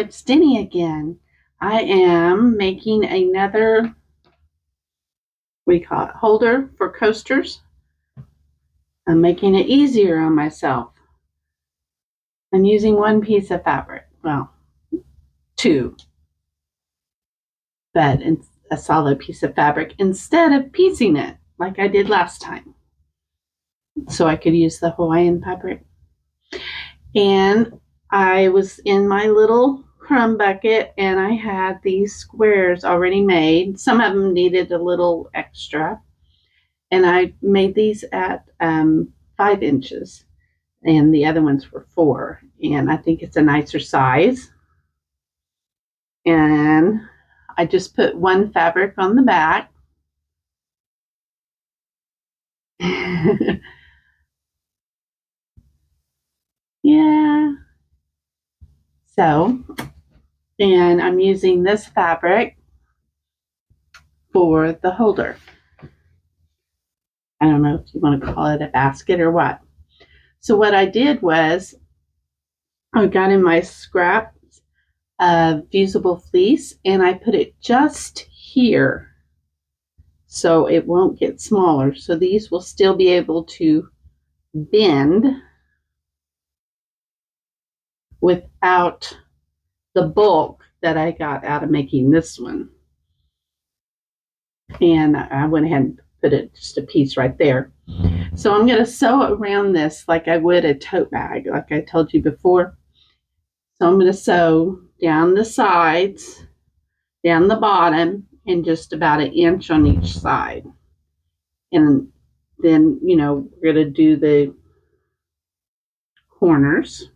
it's Denny again. I am making another, what do you call it, holder for coasters. I'm making it easier on myself. I'm using one piece of fabric, well, two, but a solid piece of fabric instead of piecing it like I did last time. So I could use the Hawaiian fabric. And I was in my little crumb bucket and I had these squares already made. Some of them needed a little extra. And I made these at 5 inches and the other ones were 4. And I think it's a nicer size. And I just put one fabric on the back. Yeah. So, and I'm using this fabric for the holder. I don't know if you want to call it a basket or what. So what I did was I got in my scraps of fusible fleece and I put it just here so it won't get smaller. So these will still be able to bend without the bulk that I got out of making this one. And I went ahead and put it just a piece right there. So I'm going to sew around this like I would a tote bag, like I told you before. So I'm going to sew down the sides, down the bottom, and just about 1 inch on each side. And then, we're going to do the corners.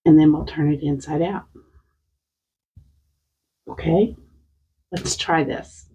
And then we'll turn it inside out. Okay, let's try this.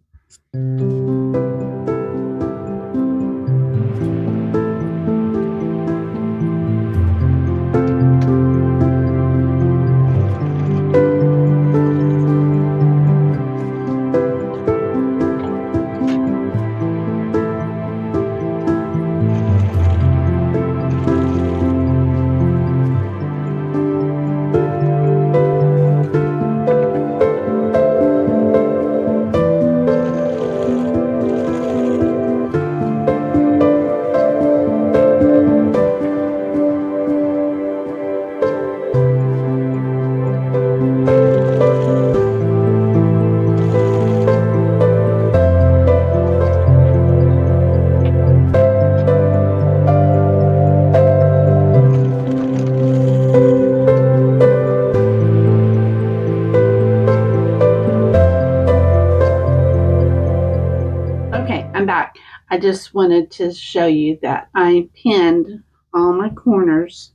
I'm back. I just wanted to show you that I pinned all my corners,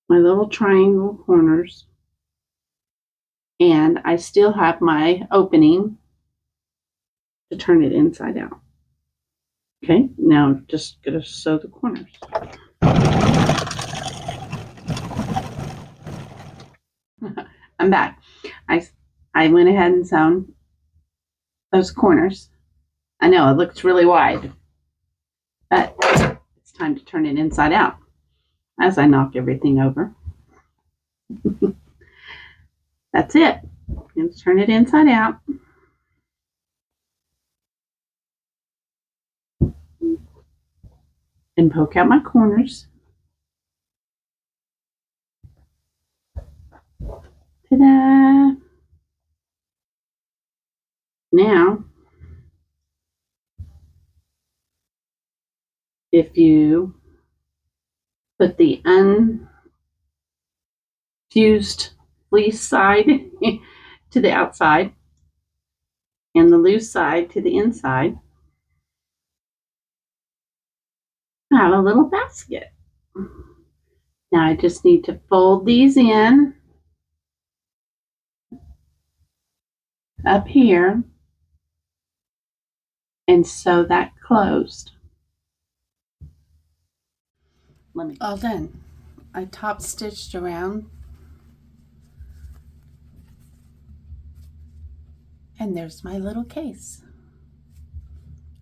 my little triangle corners, and I still have my opening to turn it inside out. Okay, now I'm just going to sew the corners. I'm back. I went ahead and sewn those corners. I know it looks really wide, but it's time to turn it inside out as I knock everything over. That's it. Let's turn it inside out. And poke out my corners. Ta-da! Now, if you put the unfused fleece side to the outside and the loose side to the inside, I have a little basket. Now I just need to fold these in up here and sew that closed. All done. I top stitched around, and there's my little case.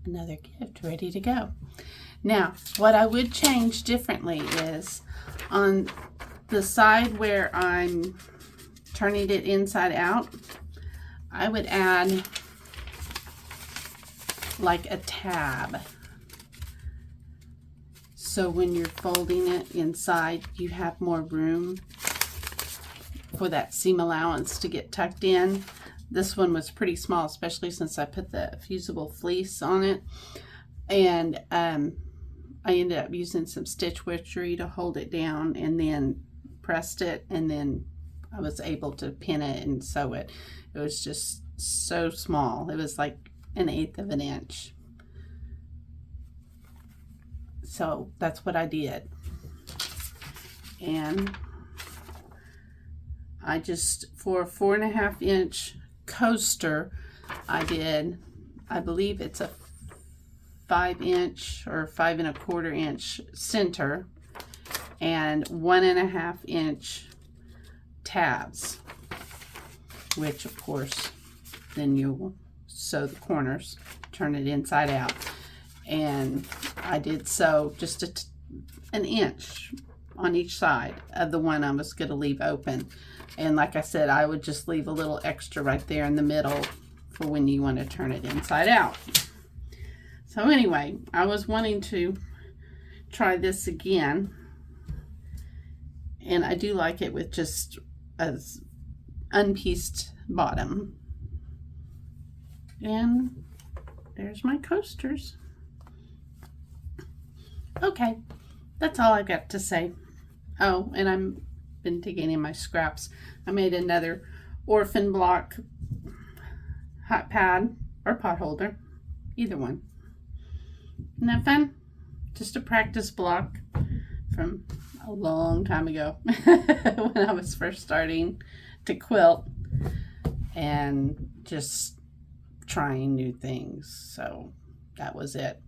Another gift ready to go. Now, what I would change differently is on the side where I'm turning it inside out, I would add like a tab. So when you're folding it inside, you have more room for that seam allowance to get tucked in. This one was pretty small, especially since I put the fusible fleece on it. And I ended up using some stitch witchery to hold it down, and then pressed it, and then I was able to pin it and sew it. It was just so small. It was like 1/8 of an inch. So that's what I did. And I just, for a 4.5 inch coaster, I did, I believe it's a 5 inch or 5 1/4 inch center and 1.5 inch tabs, which of course then you sew the corners, turn it inside out. And I did sew just an inch on each side of the one I was going to leave open. And like I said, I would just leave a little extra right there in the middle for when you want to turn it inside out. So anyway, I was wanting to try this again, and I do like it with just a unpieced bottom. And there's my coasters. Okay, that's all I've got to say. Oh, and I've been digging in my scraps. I made another orphan block hot pad or pot holder, either one. Isn't that fun? Just a practice block from a long time ago when I was first starting to quilt and just trying new things. So that was it.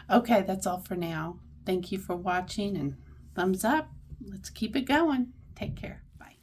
Okay, that's all for now. Thank you for watching, and thumbs up. Let's keep it going. Take care. Bye.